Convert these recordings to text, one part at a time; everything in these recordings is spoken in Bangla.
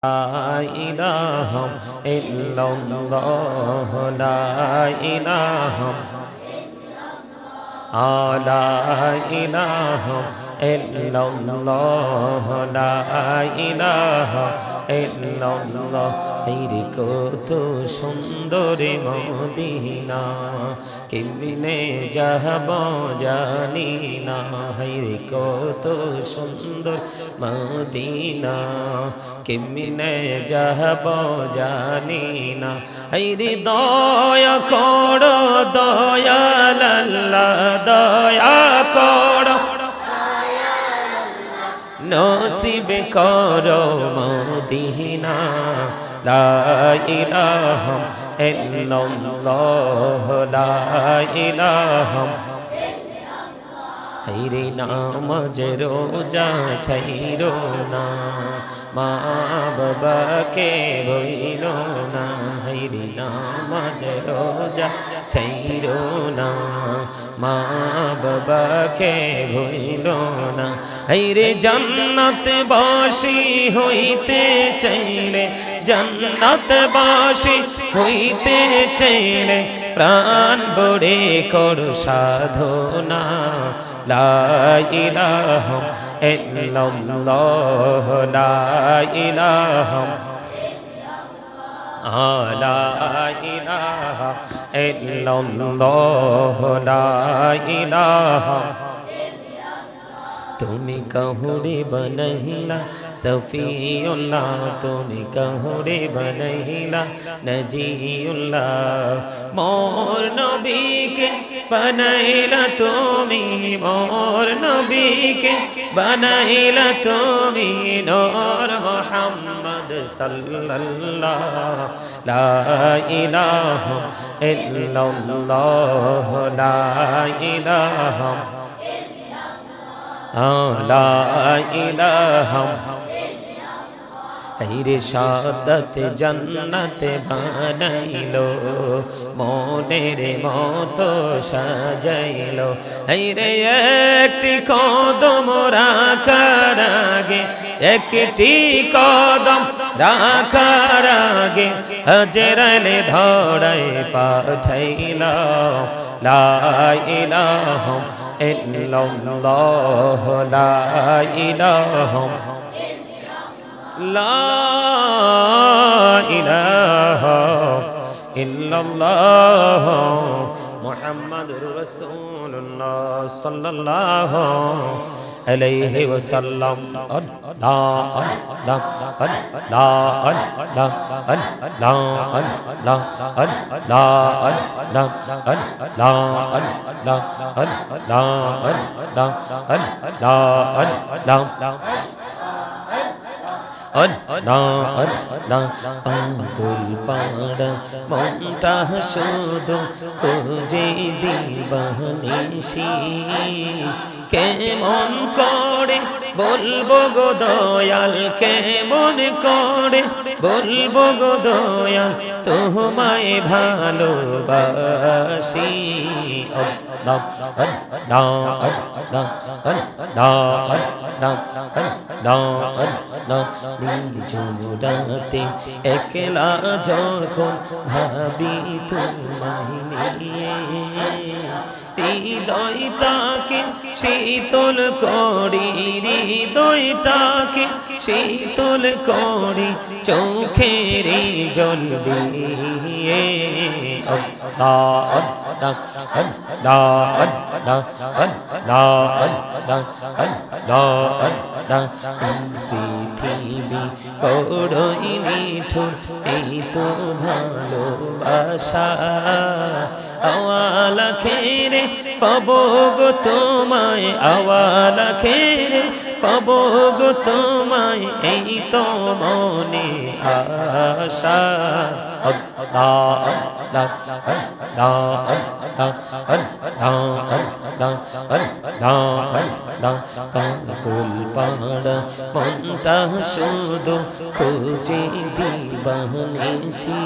لا إله إلا الله لا إله لا إله إلا الله لا إله إلا الله হেরে কত সুন্দর মদিনা কেমনে যাব জানি না হেরে কত সুন্দর মদিনা কেমনে যাব জানি না হেরে দয়া করো দয়াল আল্লাহ দয়া করো নসিব করো মদিনা লা ইলাহা ইল্লাল্লাহ লা ইলাহা হায়রে নামাজ রোজা ছাইরো না মা বাবাকে বইলো না হায়রে নামাজ রোজা ছাইরো না মা বাবাকে বইলো না হায়রে জান্নাত বাসী হইতে চাইলে জান্নাত বাসী হইতে চাইলে প্রাণ বড়ে কর সাধনা লা ইলাহা ইল্লাল্লাহ লা ইলাহা লা ইলাহা ইল্লাল্লাহ লা ইলাহা তুমি কাহুরে বনহিলা সফিউল্লাহ তুমি কাহুরে বনহিলা নজিউল্লাহ মোর নবীকে বনাইলা তুমি মোর নবীকে বনাইলা তুমি নূর মুহাম্মদ সাল্লাল্লাহ লা ইলাহা ইল্লাল্লাহ লা ইলাহা লা ইলাহা হেরে শাহাদাত জান্নাত বানাইলো মনের মতো সাজাইলো হেরে একটি কদম রাখার আগে একটি কদম রাখার আগে হজরালে ধরাই পাঠাইলা লা ইলাহা ইল্লাল্লাহ লা ইলাহা লা ইলাহা ইল্লাল্লাহ মুহাম্মাদুর রাসূলুল্লাহ সাল্লাল্লাহু আলাইহি ওয়াসাল্লাম আঙ্গুল পাড়া মনটা শুধু খুঁজে দিবানিসি কেমন করে বলবো গো দয়াল কেমন করে বলবো গো দয়াল তোমায় ভালোবাসি জোড়াতে একলা যখন ভাবি তোমায় নিয়ে হৃদয়টাকে শীতল করি হৃদয়টাকে শীতল করি চোখের জল দিয়ে পৃথিবী বড়ই নিঠুর এই তো ভালোবাসা আওয়ালা খেরে পাবো গো তোমায় আওয়ালা খেরে পাবো গো তোমায় এই তো মনে আশা কুল পাড়া মনটা শুধু খুঁজে দিবানিসি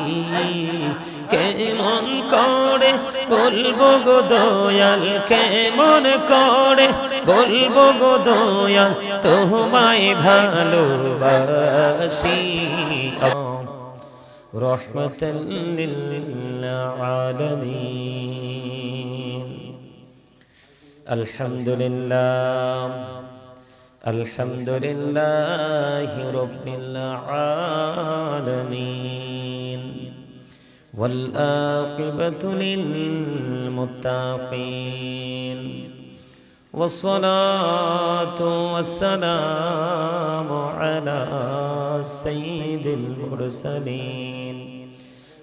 কেমন করে বলবো গো দয়াল কেমন করে বলবো গো দয়াল তোমায় ভালোবাসি রহমাতাল লিল আলামিন আলহামদুলিল্লাহ আলহামদুলিল্লাহি রাব্বিল আলামিন ওয়াল আকিবাতু লিল মুত্তাকিন والصلاة والسلام على سيد المرسلين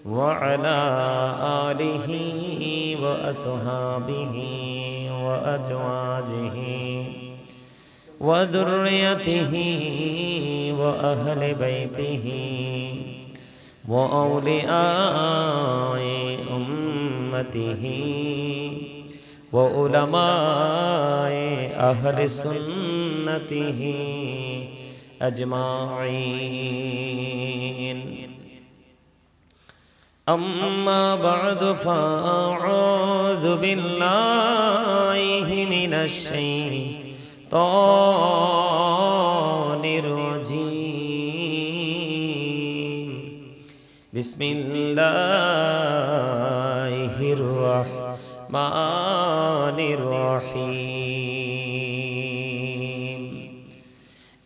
وعلى آله وأصحابه وأزواجه وذريته وأهل بيته وأولياء أمته وعلماء أهل سنته أجمعين أما بعد فأعوذ بالله من الشيطان الرجيم بسم الله الرحمن الرحيم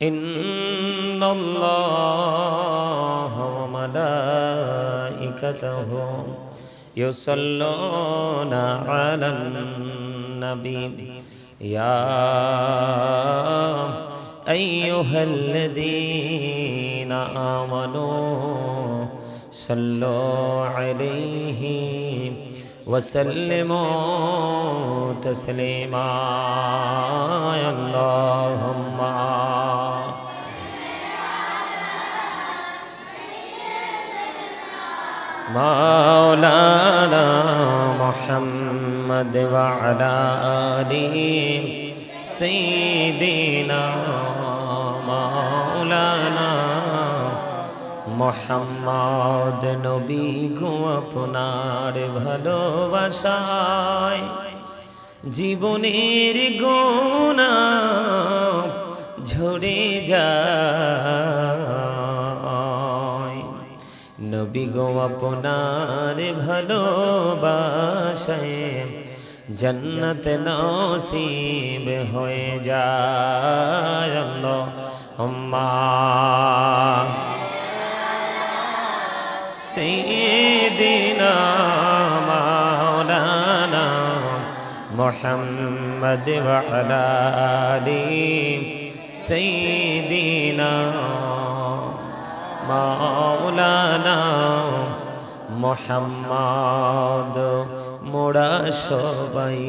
إن الله وملائكته يصلون على النبي يا أيها الذين آمنوا صلوا عليه وسلموا تسليما اللهم مولانا محمد وعلى آله سيدنا مولانا মোহাম্মদ নবী গো আপনার ভালোবাসায় জীবনের গোনা ঝরে যায় নবী গো আপনার ভালোবাসায় জন্নত নসিব হয়ে যায় আল্লাহুম্মা سيدنا مولانا محمد وعلى آله سيدنا مولانا محمد মোরা সবাই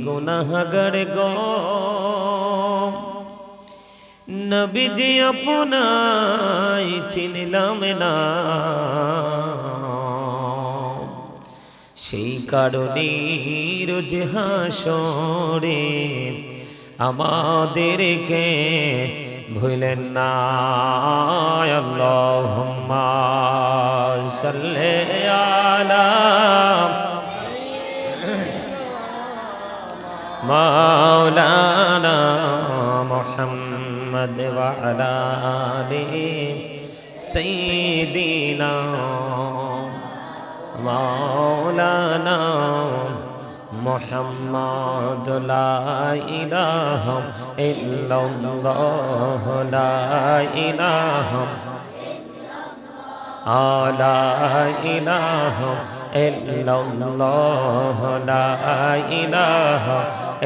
গুনাহগার গো নবীজি আপনাই চিনলাম না সেই কারণে রোজ হাসরে আমাদেরকে ভুলেন না আল্লাহুম্মা সাল্লি আলা মাওলানা মুহাম্মদ ওয়া আলা আলিহি সাইয়্যিদিনা মাওলানা মুহাম্মদ লা ইলাহা ইল্লাল্লাহ লা ইলাহা লা ইলাহা ইল্লাল্লাহ লা ইলাহা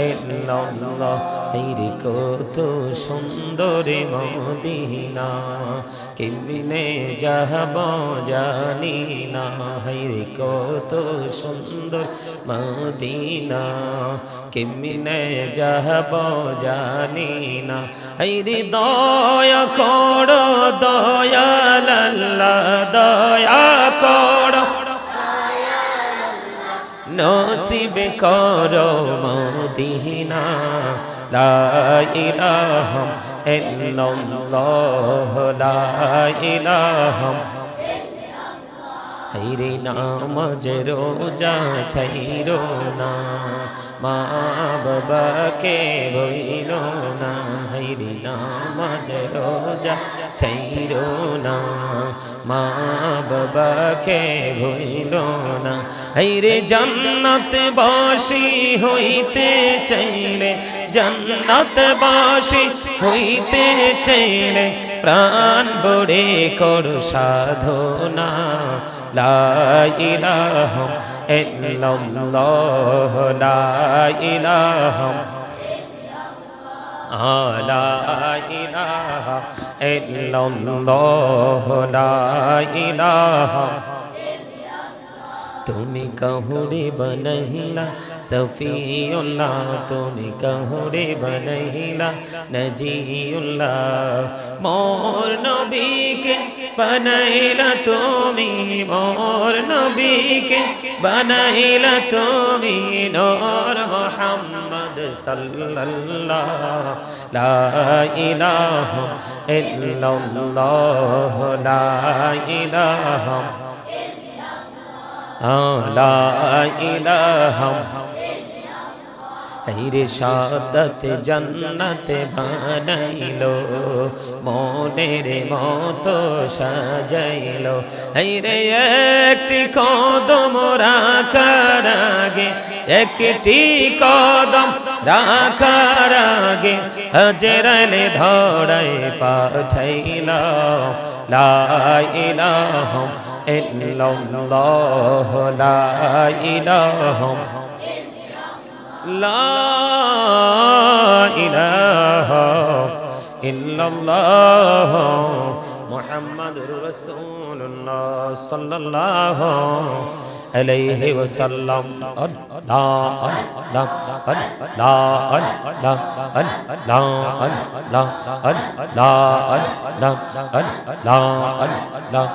ইল্লাল্লাহ তেরি কত সুন্দর মদিনা কেমনে যাব জানি না হায়রে কত সুন্দর মদিনা কেমনে যাব জানি না হায়রে দয়া করো দয়াল আল্লাহ দয়া করো নসিব করো মদিনা লা ইলাহা ইল্লাল্লাহ লা ইলাহা হাইরে নামাজ রোজা ছাইরো না মা বাবাকে বইলো না হাইরে নামাজ রোজা ছাইরো না মা বাবাকে বইলো না হাইরে জান্নাত বাসী হইতে চাইলে জান্নাত বাসী হইতে চাইলে প্রাণ বড়ে করো সাধনা লা ইলাহা ইল্লাল্লাহ লা ইলাহা লা ইলাহা ইল্লাল্লাহ লা ইলাহা তুমি কহুরে बनहिला सफीउल्लाह তুমি কহুরে बनहिला नजीउल्लाह मोर नबीके बनाइला তুমি मोर नबीके बनाइला তুমি नूर मुहम्मद सल्लल्लाह ला इलाहा इल्लल्लाह ला इलाहा লা ইলাহা হাইরে শাহাদাত জান্নাত বানাইলো মনের মতো সাজাইলো হাইরে একটি কদম রাখার আগে একটি কদম রাখার আগে হজরালে ধরাই পাঠাইলা লা ইলাহা ইল্লাল্লাহ লা ইলাহা লা ইলাহা ইল্লাল্লাহ মুহাম্মাদুর রাসূলুল্লাহ সাল্লাল্লাহু আলাইহি ওয়াসাল্লাম আল্লাহ আল্লাহ আল্লাহ আল্লাহ আল্লাহ আল্লাহ আল্লাহ আল্লাহ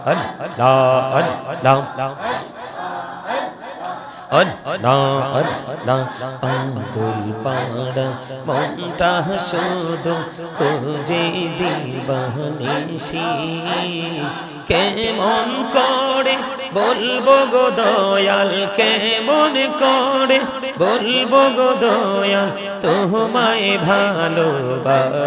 আল্লাহ আল্লাহ আল্লাহ আল্লাহ আঙ্গুল পাড়া মনটা শুধু খুঁজে দিবানিশি কেমন করে বলবো গো দয়াল কেমন করে বলবো গো দয়াল তোমায় ভালোবাসি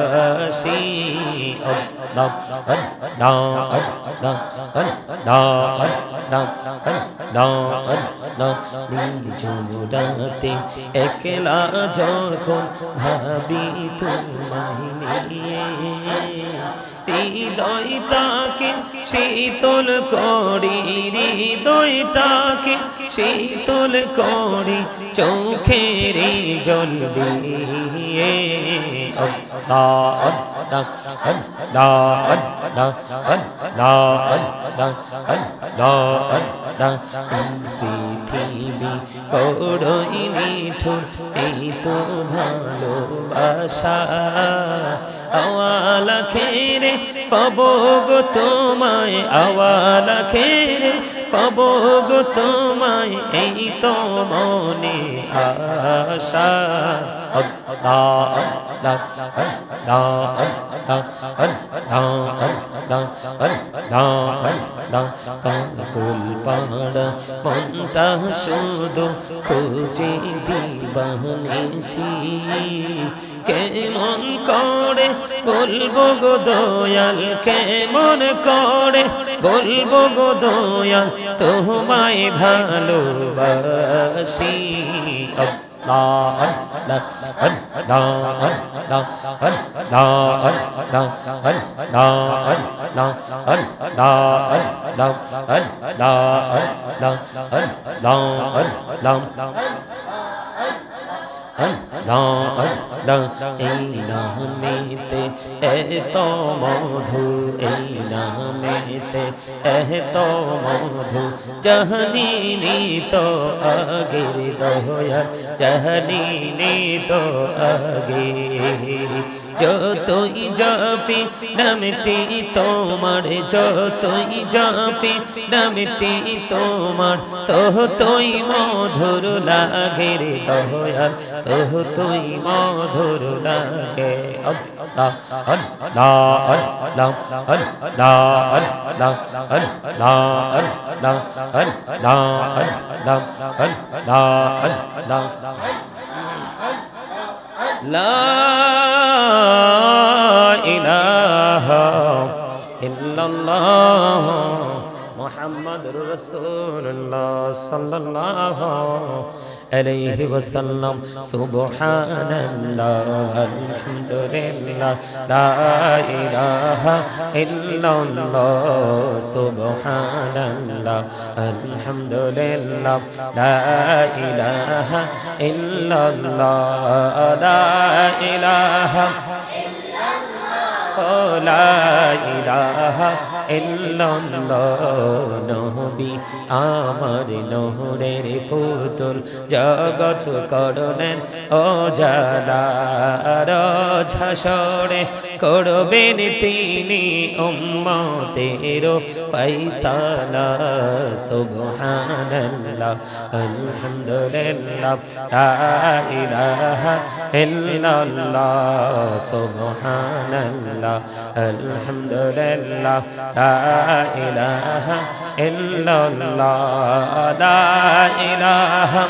আল্লাহ আল্লাহ আল্লাহ আল্লাহ আল্লাহ আল্লাহ নিঝুমরাতে একলা যখন ভাবি তোমায় নিয়ে হৃদয়টাকে শীতল করি হৃদয়টাকে শীতল করি চোখের জল দিয়ে আল্লাহ আল্লাহ আল্লাহ আল্লাহ আল্লাহ আল্লাহ আল্লাহ পৃথিবী বড়ই নিঠুর এই তো ভালোবাসা আওয়ালা খেরে পাবো গো তোমায় আওয়ালা খেরে পাবো গো তোমায় এই তো মনে আশা আল্লাহ আল্লাহ আল্লাহ আল্লাহ আল্লাহ কাকুল পাড়া মনটা শুধু খুঁজে দিবানিশি কেমন করে বলবো গো দয়াল কেমন করে বলবো গো দয়াল তোমায় ভালোবাসি আল্লাহ আল্লাহ আল্লাহ আল্লাহ আল্লাহ আল্লাহ এই নামেতে এত মধু এই নামেতে এত মধু জাহানি তো আগের দয়াল জাহানি তো আগে যতই জপি নামটি তোমার, যতই জপি নামটি তোমার, ততই মধুর লাগে রে দয়াল, ততই মধুর লাগে। আল্লাহ আল্লাহ আল্লাহ আল্লাহ আল্লাহ আল্লাহ আল্লাহ আল্লাহ আল্লাহ আল্লাহ আল্লাহ। লা ইলাহা ইল্লাল্লাহ মুহাম্মাদুর রাসূলুল্লাহ সাল্লাল্লাহু আলাইহি ওয়াসাল্লাম। সুবহানাল্লাহ আলহামদুলিল্লাহ লা ইলাহা ইল্লাল্লাহ, সুবহানাল্লাহ আলহামদুলিল্লাহ লা ইলাহা ইল্লাল্লাহ, লা ইলাহা লা ইলাহা ইল্লাল্লাহ। নবী আমার নহরের পুতুল, জগৎ করলেন ও জালার ঝাসরে, করবেন তিনি উম্মতের ফায়সালা। সুবহানাল্লাহ আলহামদুলিল্লাহ লা ইলাহা ইল্লাল্লাহ, সুবহানাল্লাহ আলহামদুলিল্লাহ লা ইলাহা ইল্লাল্লাহ, লা ইলাহা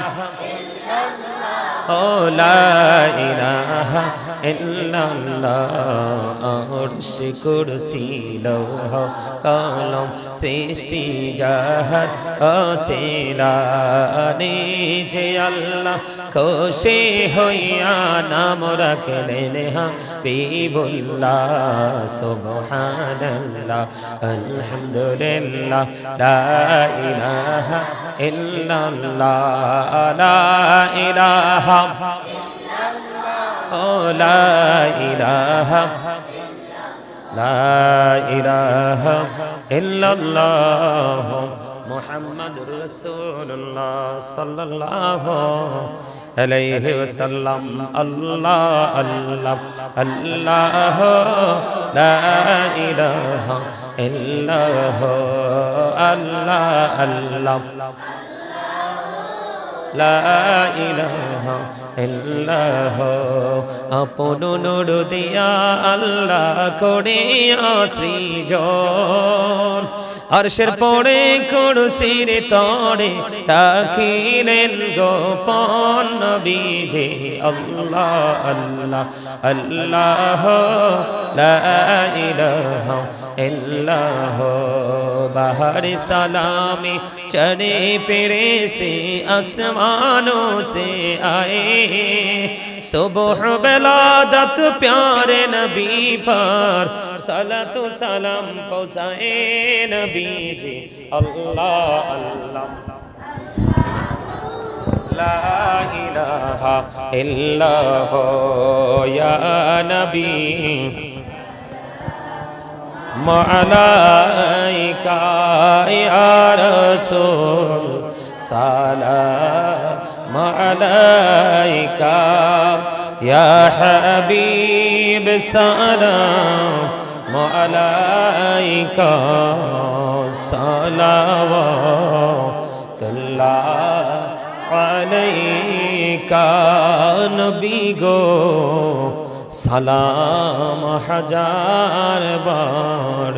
ও লা ইলাহা ইল্লাল্লাহ। আরশ কুরসি লৌহ কলম সৃষ্টি জাহান অসিলানি, যে আল্লাহ খুশি হইয়া নাম রাখলেন হাবিবুল্লাহ। সুবহানাল্লাহ আলহামদুলিল্লাহ লা ইলাহা ইল্লাল্লাহ, লা ইলাহা ও লা ইলাহা লা ইলাহা ইল্লাল্লাহ মুহাম্মাদুর রাসূলুল্লাহ সাল্লাল্লাহু আলাইহি ওয়াসাল্লাম। আল্লাহ আল্লাহ আল্লাহ লা ইলাহা ইল্লাল্লাহ, আল্লাহ আল্লাহ লা ইলাহা ইল্লাল্লাহ। আপন নূর দিয়া আল্লাহ করিয়া সৃজন, আরশের পরে কুরসির তরে রাখিলেন গোপন নবীজি। আল্লাহ আল্লাহ আল্লাহ লা ইলাহা ইল্লাল্লাহ। বাহার সালামি चढ़े फरिश्ते आसमानों से आए, सुबह बेलादत प्यारे नबी पर सलातो सलाम पहुँचाए नबी जी। अल्लाह अल्लाह ला इलाहा इल्लल्लाह या नबी मलाइका या रसूल सलाम अलैका या हबीब सलाम अलैका सलावतुल्लाह अलैका। नबी गो সালাম হাজার বার,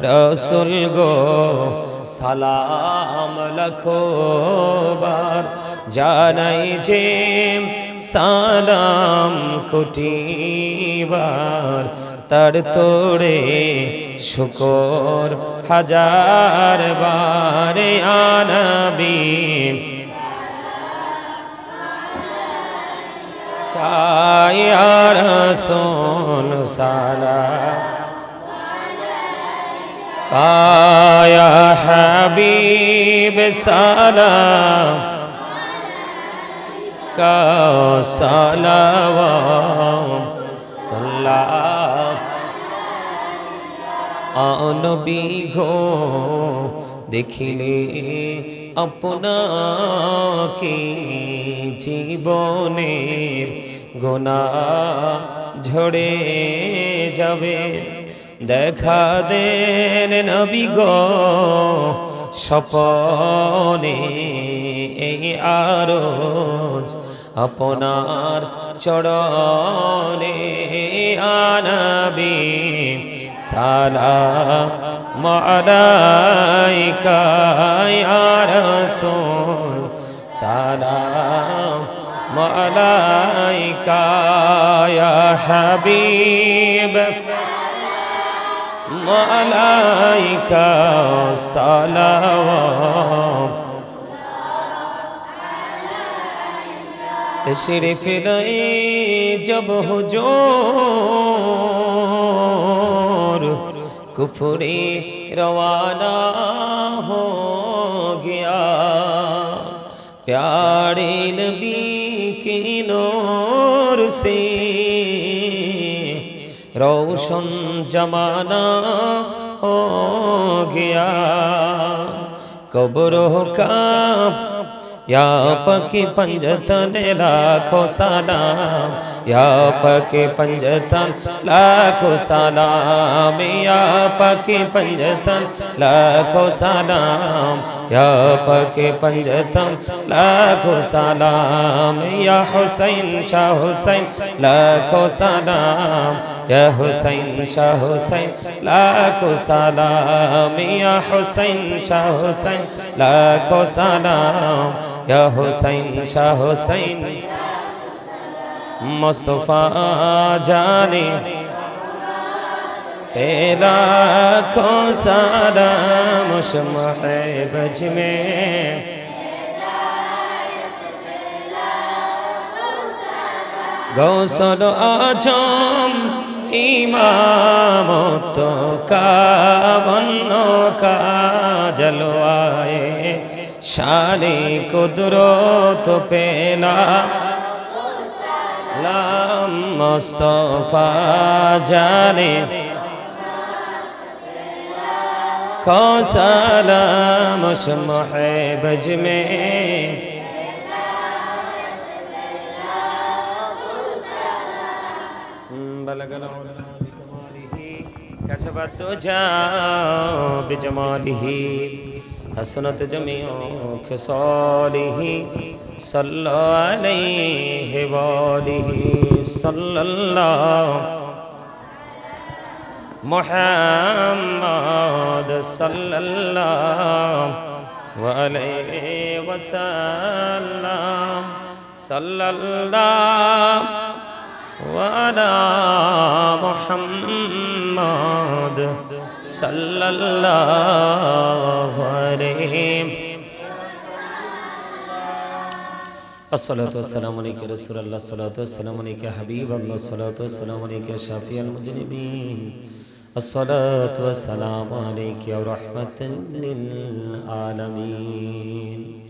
রসুল গো সালাম লাখো বার, জানাই যে সালাম কোটি বার, তার তোরে শুকর হাজার বার। আনবী या रसूल सलाम या हबीब सलाम का सलावतुल्लाह। नबी गो देखिले আপনাকে জীবনের গুনাহ ঝরে যাবে। দেখা দেন নবী গো স্বপনে, এই আরজ আপনার চরণে। আনবী সালাম আলাইকা ইয়া রাসূল, সালাম আলাইকা ইয়া হাবিব, আলাইকা সালাম। तशरीफ लाए जब हुजूर कुफरी रवाना हो गया, प्यारे नबी के नूर से रोशन जमाना हो गया। कब्रों का या पकी पंजतन लाखों सलाम, या पकी पंजतन लाखों सलाम, या पकी पंजतन लाखों सलाम, या पकी पंजतन लाखों सलाम। या हुसैन शाह हुसैन लाखों सलाम, या हुसैन शाह हुसैन लाखों सलाम, या हुसैन शाह हुसैन लाखों सलाम, या हुसैन शाह हुसैन। मुस्तफा जाने लाखों सलाम, शम्ह-ए बज में गौसल आजम इमामतो का बन्नो का जलवाए, शाने कुदरत पेला लाम मुस्तफा जाने को सलाम, शम्ह-ए बज में कशफत तुजा बिजमालिही हसनत जमीओ खिसालिही, सल्लल्लाहु अलैहि वालिही सल्लल्लाहु मुहम्मद सल्लल्लाहु अलैहि वसल्लम, सल्लल्लाहु अला मुहम्मद सल्लल्लाहु अलैहि। अस्सलातु वस्सलामु अलैका रसूलल्लाह, अस्सलातु वस्सलामु अलैका हबीबल्लाह, अस्सलातु वस्सलामु अलैका शाफिअल मुज़निबीन, अस्सलातु वस्सलामु अलैका रहमतल लिल आलमीन।